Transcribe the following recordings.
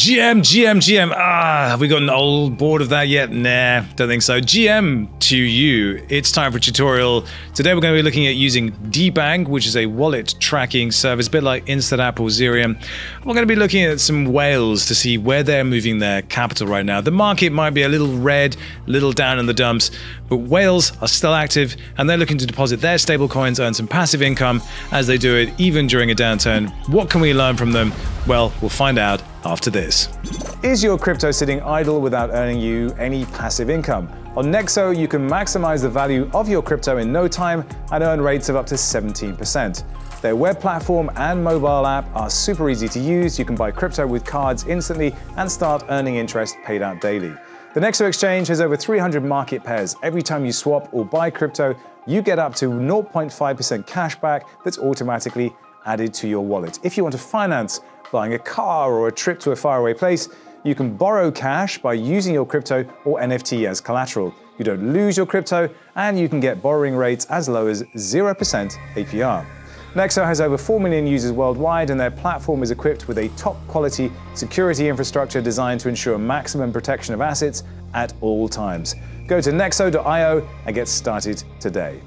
GM. Have we got an old board of that yet? Nah, don't think so. GM to you. It's time for a tutorial. Today we're going to be looking at using DeBank, which is a wallet tracking service, a bit like InstantApp or Ethereum. We're going to be looking at some whales to see where they're moving their capital right now. The market might be a little red, a little down in the dumps, but whales are still active and they're looking to deposit their stable coins, earn some passive income as they do it, even during a downturn. What can we learn from them? Well, we'll find out after this. Is your crypto sitting idle without earning you any passive income? On Nexo, you can maximize the value of your crypto in no time and earn rates of up to 17%. Their web platform and mobile app are super easy to use. You can buy crypto with cards instantly and start earning interest paid out daily. The Nexo exchange has over 300 market pairs. Every time you swap or buy crypto, you get up to 0.5% cash back that's automatically added to your wallet. If you want to finance buying a car or a trip to a faraway place, you can borrow cash by using your crypto or NFT as collateral. You don't lose your crypto, and you can get borrowing rates as low as 0% APR. Nexo has over 4 million users worldwide, and their platform is equipped with a top-quality security infrastructure designed to ensure maximum protection of assets at all times. Go to nexo.io and get started today.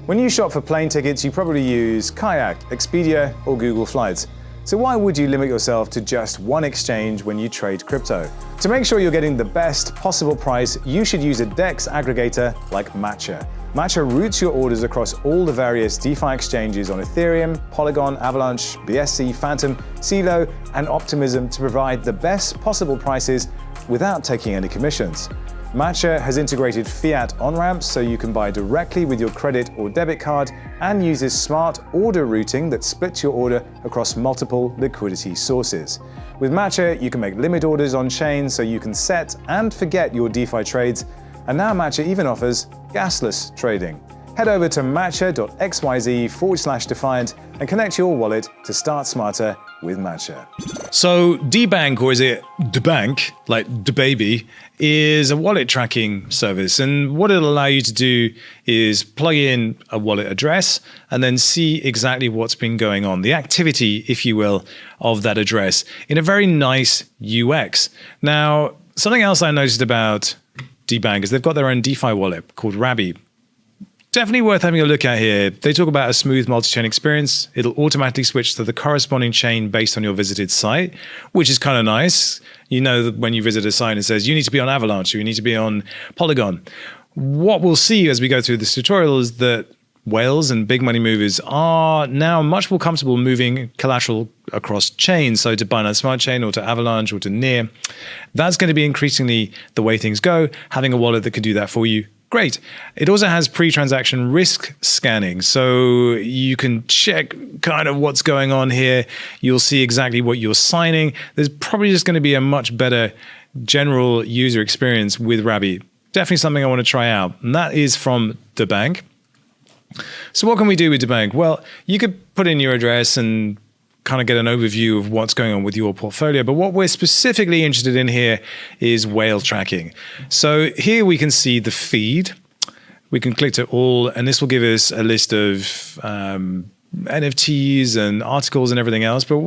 When you shop for plane tickets, you probably use Kayak, Expedia, or Google Flights. So why would you limit yourself to just one exchange when you trade crypto? To make sure you're getting the best possible price, you should use a DEX aggregator like Matcha. Matcha routes your orders across all the various DeFi exchanges on Ethereum, Polygon, Avalanche, BSC, Phantom, CeLo, and Optimism to provide the best possible prices without taking any commissions. Matcha has integrated fiat on-ramps so you can buy directly with your credit or debit card and uses smart order routing that splits your order across multiple liquidity sources. With Matcha, you can make limit orders on-chain so you can set and forget your DeFi trades, and now Matcha even offers gasless trading. Head over to matcha.xyz/Defiant and connect your wallet to start smarter with Matcha. So DeBank, or is it DeBank, like DeBaby, is a wallet tracking service. And what it'll allow you to do is plug in a wallet address and then see exactly what's been going on, the activity, if you will, of that address in a very nice UX. Now, something else I noticed about DeBank is they've got their own DeFi wallet called Rabby. Definitely worth having a look at here. They talk about a smooth multi-chain experience. It'll automatically switch to the corresponding chain based on your visited site, which is kind of nice. You know that when you visit a site, it says you need to be on Avalanche or you need to be on Polygon. What we'll see as we go through this tutorial is that whales and big money movers are now much more comfortable moving collateral across chains. So to Binance Smart Chain or to Avalanche or to Near, that's going to be increasingly the way things go. Having a wallet that can do that for you, great. It also has pre-transaction risk scanning, so you can check kind of what's going on here. You'll see exactly what you're signing. There's probably just going to be a much better general user experience with Rabby. Definitely something I want to try out, and that is from DeBank. So what can we do with DeBank? Well, you could put in your address and kind of get an overview of what's going on with your portfolio. But what we're specifically interested in here is whale tracking. So here we can see the feed. We can click to all, and this will give us a list of NFTs and articles and everything else. But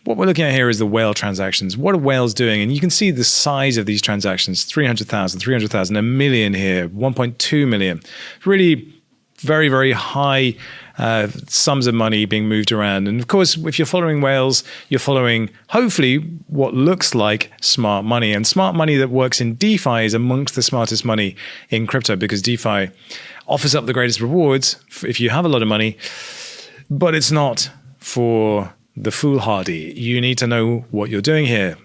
what we're looking at here is the whale transactions. What are whales doing? And you can see the size of these transactions, 300,000, a million here, 1.2 million. Really very, very high sums of money being moved around. And of course, if you're following whales, you're following, hopefully, what looks like smart money. And smart money that works in DeFi is amongst the smartest money in crypto, because DeFi offers up the greatest rewards if you have a lot of money, but it's not for the foolhardy. You need to know what you're doing here.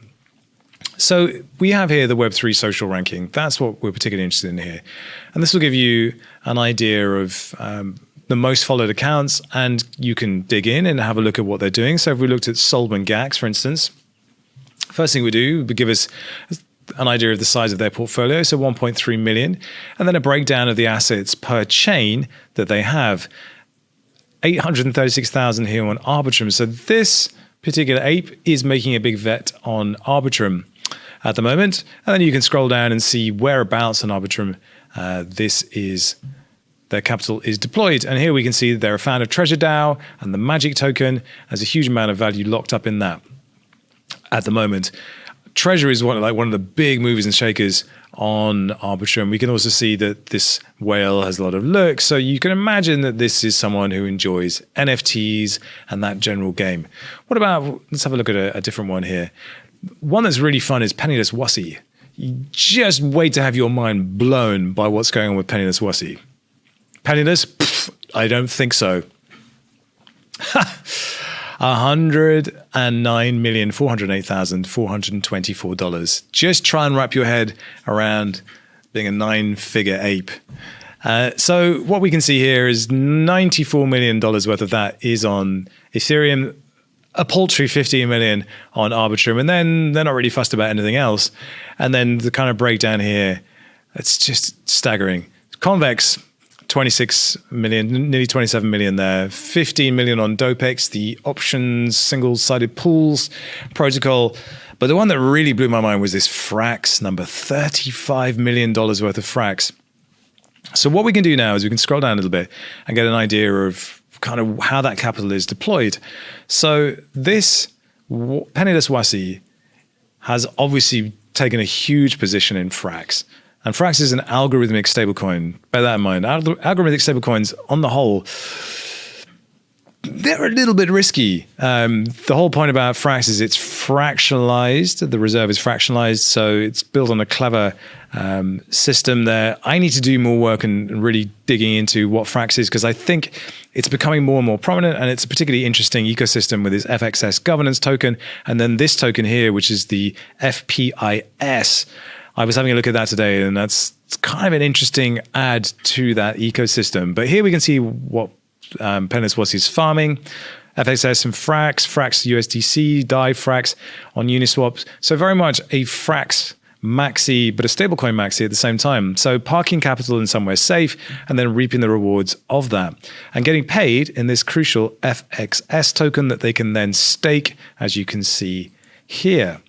So we have here the Web3 social ranking. That's what we're particularly interested in here. And this will give you an idea of the most followed accounts, and you can dig in and have a look at what they're doing. So if we looked at Solomon Gax, for instance, first thing we do would give us an idea of the size of their portfolio, so 1.3 million, and then a breakdown of the assets per chain that they have. 836,000 here on Arbitrum. So this particular ape is making a big bet on Arbitrum at the moment. And then you can scroll down and see whereabouts on Arbitrum their capital is deployed. And here we can see they're a fan of Treasure DAO and the Magic token. There's a huge amount of value locked up in that at the moment. Treasury is one of the big movers and shakers on Arbitrum. We can also see that this whale has a lot of looks. So you can imagine that this is someone who enjoys NFTs and that general game. What about, let's have a look at a different one here. One that's really fun is Penniless Wussy. You just wait to have your mind blown by what's going on with Penniless Wussy. Penniless? Pfft, I don't think so. $109,408,424. Just try and wrap your head around being a 9-figure ape. So what we can see here is $94 million worth of that is on Ethereum, a paltry 15 million on Arbitrum, and then they're not really fussed about anything else. And then the kind of breakdown here, it's just staggering. Convex, 26 million, nearly 27 million there, 15 million on Dopex, the options single-sided pools protocol. But the one that really blew my mind was this Frax number, $35 million worth of Frax. So what we can do now is we can scroll down a little bit and get an idea of kind of how that capital is deployed. So this Penniless Wussy has obviously taken a huge position in Frax. And Frax is an algorithmic stablecoin. Bear that in mind. Algorithmic stablecoins, on the whole, they're a little bit risky. The whole point about Frax is it's fractionalized. The reserve is fractionalized, so it's built on a clever system there. I need to do more work and really digging into what Frax is, because I think it's becoming more and more prominent, and it's a particularly interesting ecosystem with this FXS governance token, and then this token here, which is the FPIS. I was having a look at that today, and that's kind of an interesting add to that ecosystem. But here we can see what Penniless Wussy is farming. FXS and Frax, Frax USDC, DAI Frax on Uniswap. So very much a Frax maxi, but a stablecoin maxi at the same time. So parking capital in somewhere safe and then reaping the rewards of that. And getting paid in this crucial FXS token that they can then stake, as you can see here.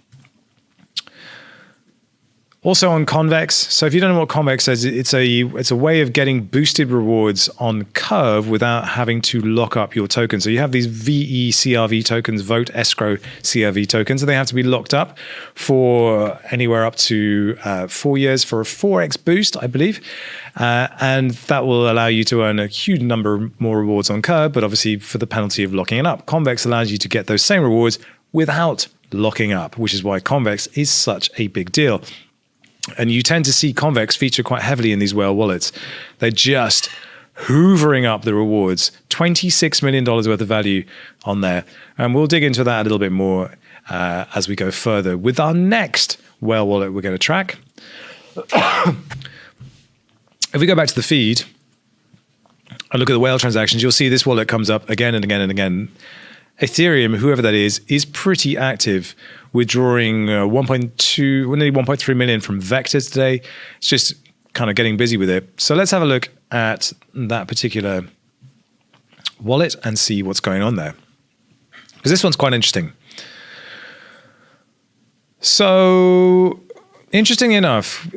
Also on Convex. So if you don't know what Convex is, it's a way of getting boosted rewards on Curve without having to lock up your token. So you have these VE CRV tokens, vote escrow CRV tokens, and they have to be locked up for anywhere up to 4 years for a 4x boost, I believe. And that will allow you to earn a huge number more rewards on Curve, but obviously for the penalty of locking it up. Convex allows you to get those same rewards without locking up, which is why Convex is such a big deal. And you tend to see Convex feature quite heavily in these whale wallets. They're just hoovering up the rewards. $26 million worth of value on there. And we'll dig into that a little bit more as we go further with our next whale wallet we're going to track. If we go back to the feed and look at the whale transactions, you'll see this wallet comes up again and again and again. Ethereum, whoever that is pretty active, withdrawing nearly 1.3 million from Vector today. It's just kind of getting busy with it. So let's have a look at that particular wallet and see what's going on there, because this one's quite interesting. So interesting enough,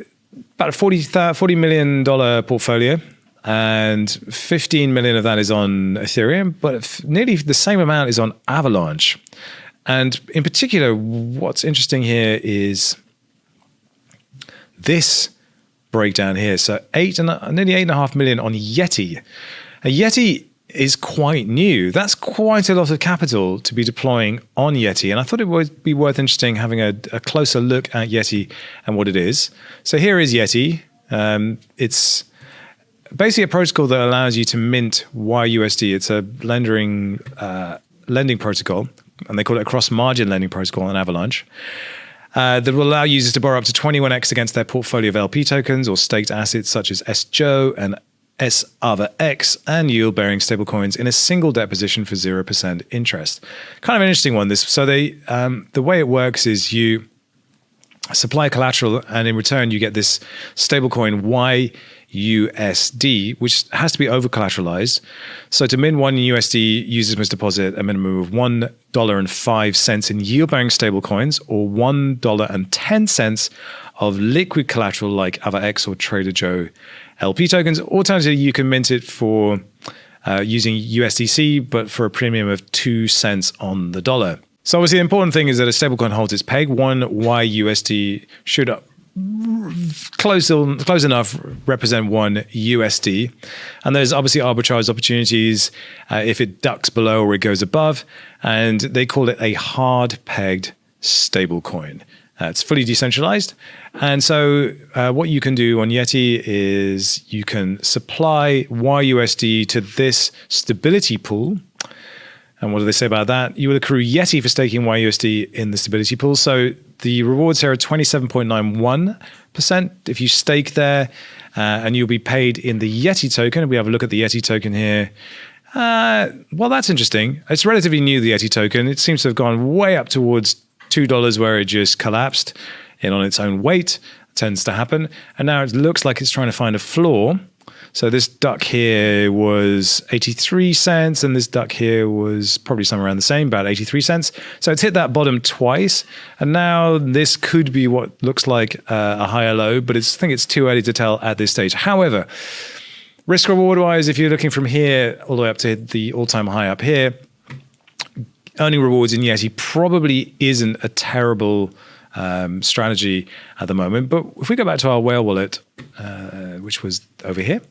about a $40 million portfolio. And 15 million of that is on Ethereum, but nearly the same amount is on Avalanche. And in particular, what's interesting here is this breakdown here. So nearly 8.5 million on Yeti. A Yeti is quite new. That's quite a lot of capital to be deploying on Yeti. And I thought it would be worth interesting having a closer look at Yeti and what it is. So here is Yeti. It's basically a protocol that allows you to mint YUSD. It's a lending protocol, and they call it a cross-margin lending protocol on Avalanche, that will allow users to borrow up to 21x against their portfolio of LP tokens or staked assets such as SJO and SAVAX and yield-bearing stablecoins in a single debt position for 0% interest. Kind of an interesting one. So the way it works is you supply collateral, and in return you get this stablecoin YUSD, which has to be over collateralized. So to mint one USD, users must deposit a minimum of $1.05 in yield-bearing stablecoins or $1.10 of liquid collateral like AvaX or Trader Joe LP tokens. Alternatively, you can mint it for using USDC, but for a premium of 2 cents on the dollar. So obviously the important thing is that a stablecoin holds its peg. One YUSD should close enough represent one USD. And there's obviously arbitrage opportunities if it ducks below or it goes above. And they call it a hard pegged stablecoin. It's fully decentralized. And so what you can do on Yeti is you can supply YUSD to this stability pool. And what do they say about that? You will accrue Yeti for staking YUSD in the stability pool. So the rewards here are 27.91% if you stake there, and you'll be paid in the Yeti token. If we have a look at the Yeti token here, well, that's interesting. It's relatively new, the Yeti token. It seems to have gone way up towards $2 where it just collapsed in on its own weight. It tends to happen. And now it looks like it's trying to find a floor. So this duck here was 83 cents, and this duck here was probably somewhere around the same, about 83 cents. So it's hit that bottom twice, and now this could be what looks like a higher low, but I think it's too early to tell at this stage. However, risk reward wise, if you're looking from here all the way up to the all-time high up here, earning rewards in Yeti probably isn't a terrible strategy at the moment. But if we go back to our whale wallet, which was over here,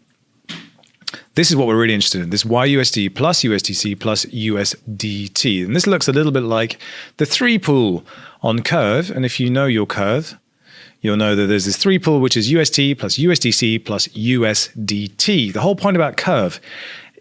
this is what we're really interested in, this YUSD plus USDC plus USDT. And this looks a little bit like the 3 pool on Curve. And if you know your Curve, you'll know that there's this 3 pool, which is UST plus USDC plus USDT. The whole point about Curve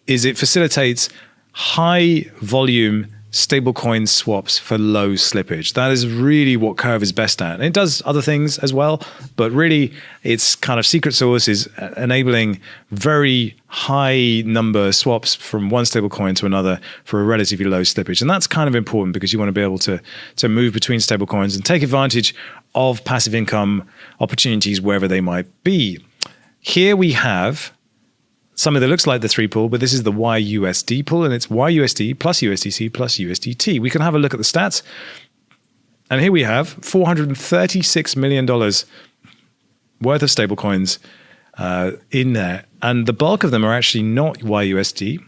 is it facilitates high volume stablecoin swaps for low slippage. That is really what Curve is best at. And it does other things as well, but really its kind of secret sauce is enabling very high number swaps from one stablecoin to another for a relatively low slippage. And that's kind of important because you want to be able to move between stablecoins and take advantage of passive income opportunities wherever they might be. Here we have something that looks like the 3 pool, but this is the YUSD pool, and it's YUSD plus USDC plus USDT. We can have a look at the stats. And here we have $436 million worth of stablecoins in there. And the bulk of them are actually not YUSD.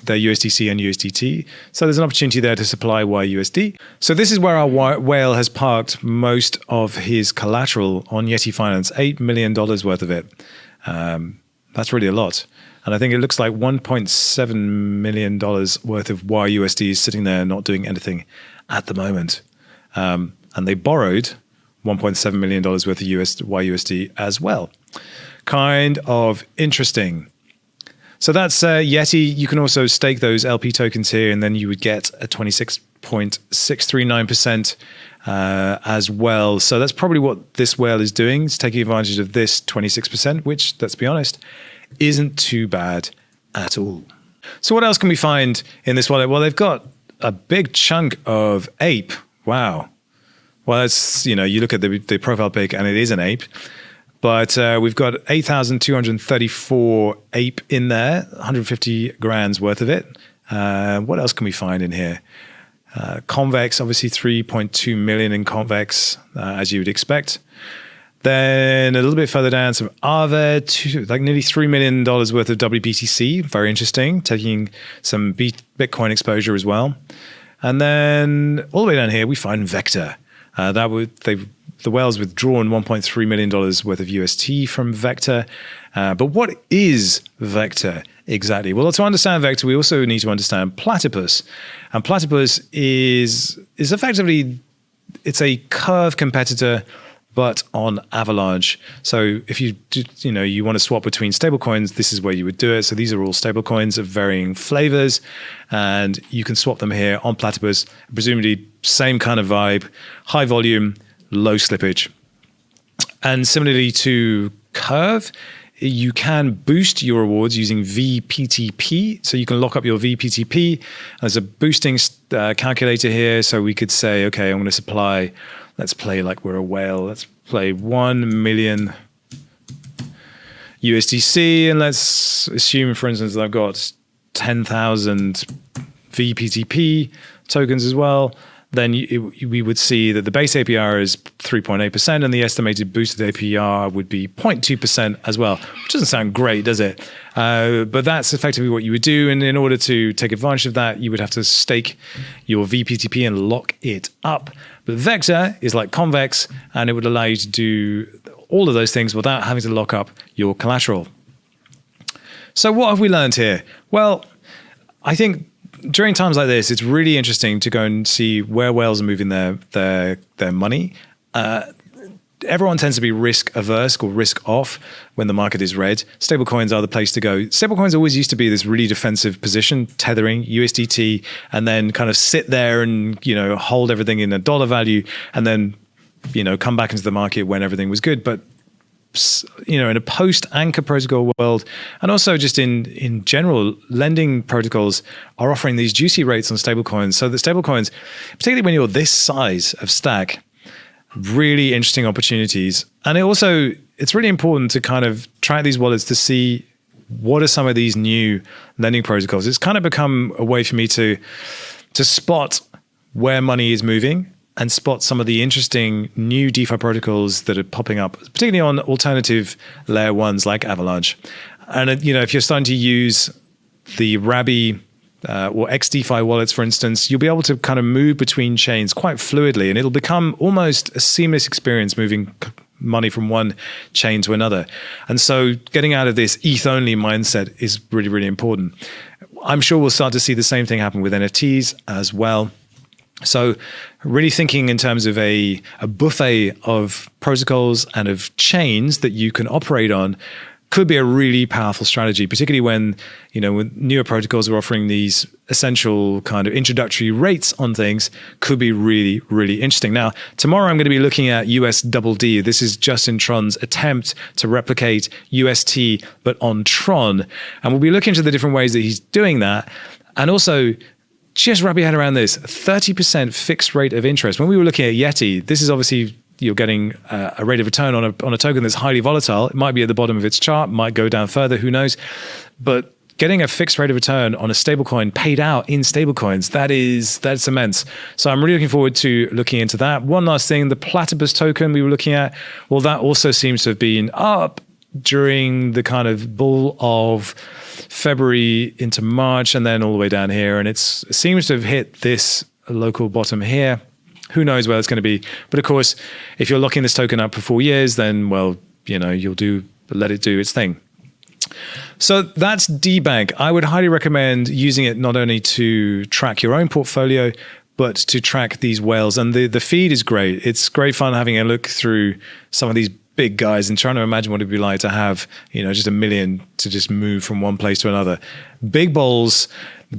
They're USDC and USDT. So there's an opportunity there to supply YUSD. So this is where our whale has parked most of his collateral on Yeti Finance, $8 million worth of it. That's really a lot. And I think it looks like $1.7 million worth of YUSD is sitting there not doing anything at the moment. And they borrowed $1.7 million worth of YUSD as well. Kind of interesting. So that's Yeti. You can also stake those LP tokens here, and then you would get a 26.639% as well. So that's probably what this whale is doing. It's taking advantage of this 26%, which, let's be honest, isn't too bad at all. So what else can we find in this wallet? Well, they've got a big chunk of ape. Wow. Well, it's, you look at the profile pic and it is an ape. But we've got 8,234 ape in there, 150 grand's worth of it. What else can we find in here? Convex, obviously 3.2 million in Convex, as you would expect. Then a little bit further down, some Aave, like nearly $3 million worth of WBTC. Very interesting, taking some Bitcoin exposure as well. And then all the way down here, we find Vector. The whale's withdrawn $1.3 million worth of UST from Vector. But what is Vector exactly? Well, to understand Vector, we also need to understand Platypus. And Platypus is effectively, it's a Curve competitor, but on Avalanche. So if you want to swap between stablecoins, this is where you would do it. So these are all stablecoins of varying flavors, and you can swap them here on Platypus. Presumably same kind of vibe, high volume, low slippage. And similarly to Curve, you can boost your rewards using VPTP. So you can lock up your VPTP. There's a boosting calculator here. So we could say, okay, I'm going to supply, let's play like we're a whale. Let's play 1 million USDC. And let's assume, for instance, that I've got 10,000 VPTP tokens as well. then we would see that the base APR is 3.8% and the estimated boosted APR would be 0.2% as well, which doesn't sound great, does it? But that's effectively what you would do. And in order to take advantage of that, you would have to stake your VPTP and lock it up. But Vector is like Convex, and it would allow you to do all of those things without having to lock up your collateral. So what have we learned here? Well, I think during times like this, it's really interesting to go and see where whales are moving their money. Everyone tends to be risk averse or risk off when the market is red. Stablecoins are the place to go. Stablecoins always used to be this really defensive position, tethering USDT, and then kind of sit there and, hold everything in a dollar value, and then, come back into the market when everything was good. But in a post-anchor protocol world, and also just in general, lending protocols are offering these juicy rates on stablecoins. So the stablecoins, particularly when you're this size of stack, really interesting opportunities. And it's really important to kind of track these wallets to see what are some of these new lending protocols. It's kind of become a way for me to spot where money is moving and spot some of the interesting new DeFi protocols that are popping up, particularly on alternative layer ones like Avalanche. And if you're starting to use the Rabby or XDeFi wallets, for instance, you'll be able to kind of move between chains quite fluidly, and it'll become almost a seamless experience moving money from one chain to another. And so getting out of this ETH-only mindset is really, really important. I'm sure we'll start to see the same thing happen with NFTs as well. So really thinking in terms of a buffet of protocols and of chains that you can operate on could be a really powerful strategy, particularly when newer protocols are offering these essential kind of introductory rates on things. Could be really, really interesting. Now, tomorrow I'm going to be looking at USDD. This is Justin Tron's attempt to replicate UST, but on Tron. And we'll be looking into the different ways that he's doing that. And also, just wrap your head around this, 30% fixed rate of interest. When we were looking at Yeti, this is obviously, you're getting a rate of return on a token that's highly volatile. It might be at the bottom of its chart, might go down further, who knows? But getting a fixed rate of return on a stablecoin paid out in stablecoins, that's immense. So I'm really looking forward to looking into that. One last thing, the Platypus token we were looking at, well, that also seems to have been up during the kind of bull of February into March and then all the way down here. And it seems to have hit this local bottom here. Who knows where it's going to be. But of course, if you're locking this token up for 4 years, then, well, you'll let it do its thing. So that's DeBank. I would highly recommend using it not only to track your own portfolio, but to track these whales. And the feed is great. It's great fun having a look through some of these big guys and trying to imagine what it'd be like to have, just $1 million to just move from one place to another. Big bowls,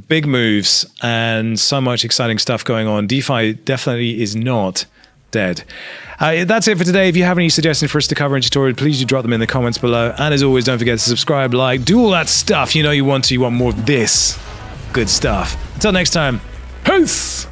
big moves, and so much exciting stuff going on. DeFi definitely is not dead. That's it for today. If you have any suggestions for us to cover in tutorial, please do drop them in the comments below. And as always, don't forget to subscribe, like, do all that stuff. You want more of this good stuff. Until next time, peace!